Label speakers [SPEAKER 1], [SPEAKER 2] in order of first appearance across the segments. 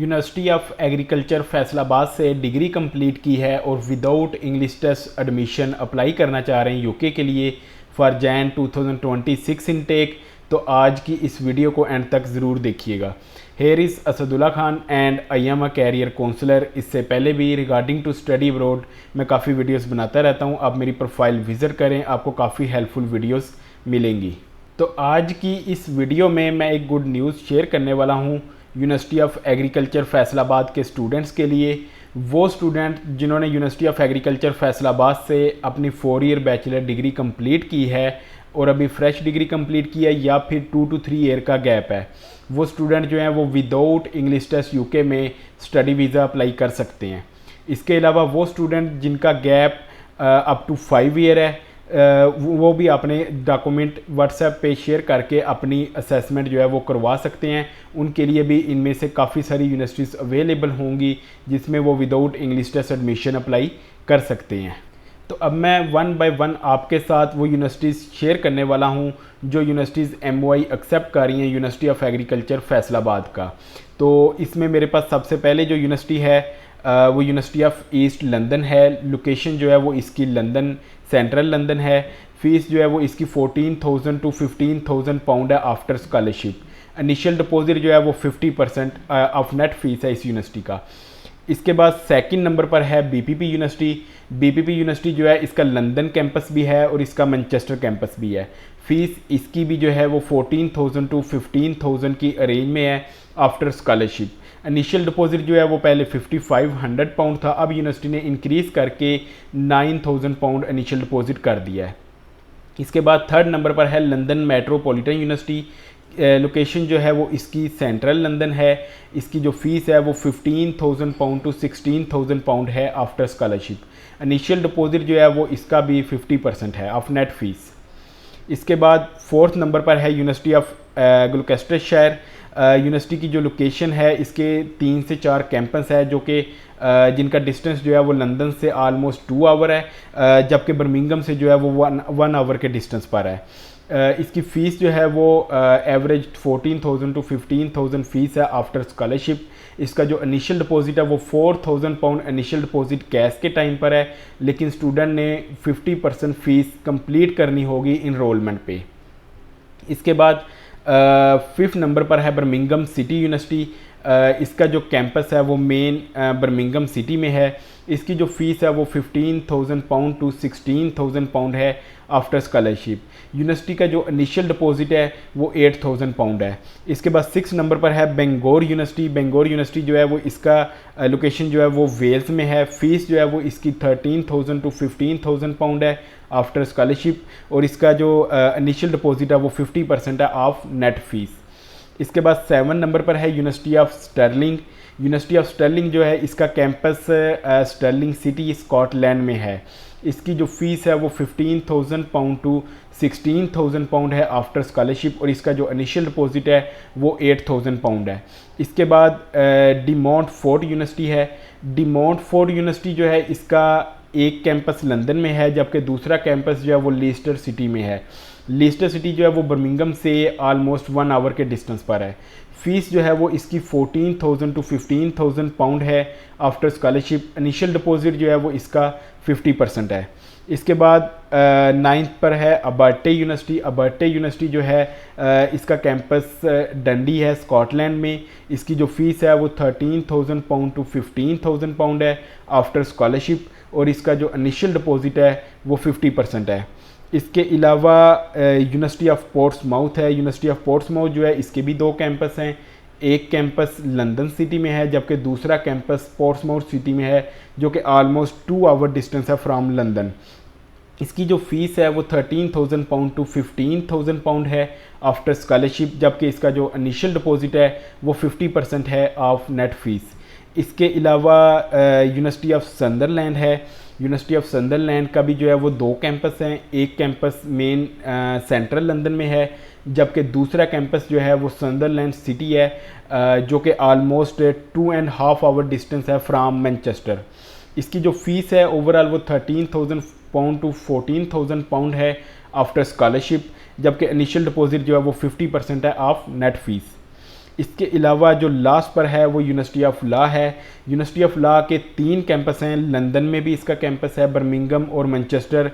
[SPEAKER 1] University of agriculture Faisalabad से degree complete की है और without English test admission apply करना चाह रहे हैं यूके के लिए फॉर जैन 2026 इनटेक। तो आज की इस वीडियो को एंड तक ज़रूर देखिएगा। Here is Asadullah Khan and I am a career counsellor. इससे पहले भी रिगार्डिंग टू स्टडी अब्रॉड मैं काफ़ी वीडियोस बनाता रहता हूं। आप मेरी प्रोफाइल विज़िट करें, आपको काफ़ी हेल्पफुल वीडियोस मिलेंगी। तो आज की इस वीडियो में मैं एक गुड न्यूज़ शेयर करने वाला हूं यूनिवर्सिटी ऑफ एग्रीकल्चर फैसलाबाद के स्टूडेंट्स के लिए। वो स्टूडेंट जिन्होंने यूनिवर्सिटी ऑफ एग्रीकल्चर फैसलाबाद से अपनी 4 ईयर बैचलर डिग्री कंप्लीट की है और अभी फ्रेश डिग्री कंप्लीट की है या फिर 2 to 3 ईयर का गैप है, वो स्टूडेंट जो हैं वो विदाउट इंग्लिश टेस्ट यूके में स्टडी वीज़ा अप्लाई कर सकते हैं। इसके अलावा वो स्टूडेंट जिनका गैप अप टू 5 ईयर है, वो भी अपने डॉक्यूमेंट व्हाट्सएप पे शेयर करके अपनी असेसमेंट जो है वो करवा सकते हैं। उनके लिए भी इनमें से काफ़ी सारी यूनिवर्सिटीज़ अवेलेबल होंगी जिसमें वो without English test admission apply कर सकते हैं। तो अब मैं वन बाय वन आपके साथ वो यूनिवर्सिटीज़ शेयर करने वाला हूँ जो यूनिवर्सिटीज़ MOI एक्सेप्ट कर रही हैं यूनिवर्सिटी ऑफ एग्रीकल्चर फैसलाबाद का। तो इसमें मेरे पास सबसे पहले जो यूनिवर्सिटी है वो यूनिवर्सिटी ऑफ ईस्ट लंदन है। लोकेशन जो है वो इसकी लंदन, सेंट्रल लंदन है। फ़ीस जो है वो इसकी 14,000 to 15,000 पाउंड है आफ्टर स्कॉलरशिप। इनिशियल डिपॉजिट जो है वो 50% ऑफ नेट फीस है इस यूनिवर्सिटी का। इसके बाद सेकंड नंबर पर है BPP यूनिवर्सिटी। BPP यूनिवर्सिटी जो है इसका लंदन कैंपस भी है और इसका मैनचेस्टर कैंपस भी है। फ़ीस इसकी भी जो है वो 14,000 to 15,000 की रेंज में है आफ्टर स्कॉलरशिप। इनिशियल डिपॉजिट जो है वो पहले 5500 पाउंड था, अब यूनिवर्सिटी ने इंक्रीज़ करके 9000 पाउंड इनिशियल डिपॉजिट कर दिया है। इसके बाद थर्ड नंबर पर है लंदन मेट्रोपॉलिटन यूनिवर्सिटी। लोकेशन जो है वो इसकी सेंट्रल लंदन है। इसकी जो फ़ीस है वो 15,000 पाउंड टू 16,000 पाउंड है आफ्टर स्कॉलरशिप। इनिशियल डिपॉजिट जो है वो इसका भी 50% है ऑफ नेट फीस। इसके बाद फोर्थ नंबर पर है यूनिवर्सिटी ऑफ ग्लुचेस्टरशायर। यूनिवर्सिटी की जो लोकेशन है इसके 3 से 4 कैंपस है जो कि जिनका डिस्टेंस जो है वो लंदन से आलमोस्ट 2 आवर है, जबकि बर्मिंघम से जो है वो 1 आवर के डिस्टेंस पर है। इसकी फ़ीस जो है वो एवरेज 14,000 to 15,000 फ़ीस है आफ्टर स्कॉलरशिप। इसका जो इनिशियल डिपॉजिट है वो 4,000 पाउंड इनिशियल डिपॉजिट कैश के टाइम पर है, लेकिन स्टूडेंट ने 50% फ़ीस कंप्लीट करनी होगी इनरोलमेंट पे। इसके बाद फिफ्थ नंबर पर है बर्मिंघम सिटी यूनिवर्सिटी। इसका जो कैंपस है वो मेन बर्मिंघम सिटी में है। इसकी जो फ़ीस है वो 15,000 पाउंड टू 16,000 पाउंड है आफ्टर स्कॉलरशिप। यूनिवर्सिटी का जो इनिशियल डिपॉजिट है वो 8,000 पाउंड है। इसके बाद 6 नंबर पर है बेंगोर यूनिवर्सिटी। बेंगोर यूनिवर्सिटी जो है वो इसका लोकेशन जो है वो वेल्स में है। फ़ीस जो है वो इसकी 13,000 टू 15,000 पाउंड है आफ्टर स्कॉलरशिप और इसका जो इनिशियल डिपॉजिट है वो 50% है ऑफ नेट फ़ीस। इसके बाद 7 नंबर पर है university of Stirling. University of Stirling जो है इसका कैंपस स्टर्लिंग सिटी स्कॉटलैंड में है। इसकी जो फ़ीस है वो 15,000 पाउंड टू 16,000 पाउंड है आफ्टर स्कॉलरशिप और इसका जो इनिशियल डिपॉजिट है वो 8,000 पाउंड है। इसके बाद डी मोंटफोर्ट यूनिवर्सिटी है। डी मोंटफोर्ट यूनिवर्सिटी जो है इसका एक कैंपस लंदन में है जबकि दूसरा कैंपस जो है वो लीस्टर सिटी में है। लीस्टर सिटी जो है वो बर्मिंघम से आलमोस्ट 1 आवर के डिस्टेंस पर है। फ़ीस जो है वो इसकी 14,000 टू 15,000 पाउंड है आफ्टर स्कॉलरशिप। इनिशियल डिपॉजिट जो है वो इसका 50% है। इसके बाद 9th पर है अबर्टे यूनिवर्सिटी। अबर्टे यूनिवर्सिटी जो है इसका कैंपस डंडी है स्कॉटलैंड में। इसकी जो फ़ीस है वो 13,000 पाउंड टू 15,000 पाउंड है आफ्टर स्कॉलरशिप और इसका जो इनिशियल डिपॉजिट है वो 50% है। इसके अलावा यूनिवर्सिटी ऑफ पोर्ट्समाउथ है। यूनिवर्सिटी ऑफ पोर्ट्समाउथ जो है इसके भी 2 कैंपस हैं। एक कैंपस लंदन सिटी में है जबकि दूसरा कैंपस पोर्ट्समाउथ सिटी में है जो कि आलमोस्ट 2 आवर डिस्टेंस है फ्रॉम लंदन। इसकी जो फ़ीस है वो 13,000 पाउंड टू 15,000 पाउंड है आफ्टर स्कॉलरशिप, जबकि इसका जो इनिशियल डिपॉजिट है वो 50% है ऑफ नेट फ़ीस। इसके अलावा यूनिवर्सिटी ऑफ संदरलैंड है। यूनिवर्सिटी ऑफ संदरलैंड का भी जो है वो 2 कैंपस हैं। एक कैंपस मेन सेंट्रल लंदन में है जबकि दूसरा कैंपस जो है वो संदरलैंड सिटी है जो कि आलमोस्ट 2.5 आवर डिस्टेंस है फ्राम मैनचेस्टर। इसकी जो फ़ीस है ओवरऑल वो 13,000 पाउंड टू 14,000 पाउंड है आफ्टर स्कॉलरशिप, जबकि इनिशियल डिपॉजिट जो है वो 50% है ऑफ नेट फ़ीस। इसके अलावा जो लास्ट पर है वो यूनिवर्सिटी ऑफ लॉ है। यूनिवर्सिटी ऑफ लॉ के 3 कैंपस हैं, लंदन में भी इसका कैंपस है, बर्मिंघम और मैनचेस्टर,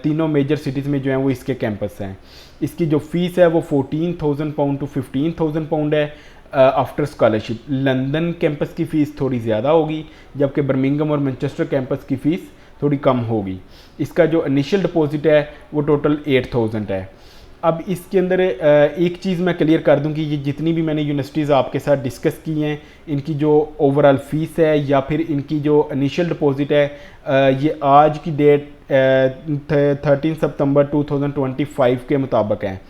[SPEAKER 1] तीनों मेजर सिटीज़ में जो हैं वो इसके कैंपस हैं। इसकी जो फ़ीस है वो 14,000 पाउंड टू 15,000 पाउंड है आफ्टर स्कॉलरशिप। लंदन कैंपस की फ़ीस थोड़ी ज़्यादा होगी, जबकि बर्मिंघम और मैनचेस्टर कैंपस की फ़ीस थोड़ी कम होगी। इसका जो इनिशियल डिपॉजिट है वो टोटल 8,000 है। अब इसके अंदर एक चीज़ मैं क्लियर कर दूं कि ये जितनी भी मैंने यूनिवर्सिटीज़ आपके साथ डिस्कस की हैं, इनकी जो ओवरऑल फ़ीस है या फिर इनकी जो इनिशियल डिपॉजिट है, ये आज की डेट 13 सितंबर 2025 के मुताबिक है।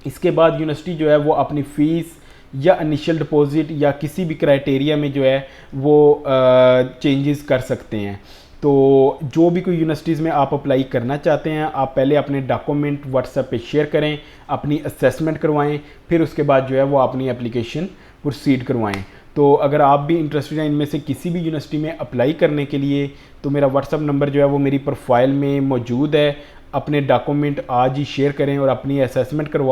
[SPEAKER 1] इसके बाद यूनिवर्सिटी जो है वो अपनी फ़ीस या इनिशियल डिपॉजिट या किसी भी क्राइटेरिया में जो है वो चेंजेस कर सकते हैं। तो जो भी कोई यूनिवर्सिटीज़ में आप अप्लाई करना चाहते हैं, आप पहले अपने डॉक्यूमेंट व्हाट्सएप पे शेयर करें, अपनी असेसमेंट करवाएं, फिर उसके बाद जो है वो अपनी एप्लीकेशन प्रोसीड करवाएं। तो अगर आप भी इंटरेस्टेड हैं इनमें से किसी भी यूनिवर्सिटी में अप्लाई करने के लिए, तो मेरा व्हाट्सएप नंबर जो है वो मेरी प्रोफाइल में मौजूद है। अपने डॉक्यूमेंट आज ही शेयर करें और अपनी असेसमेंट करवा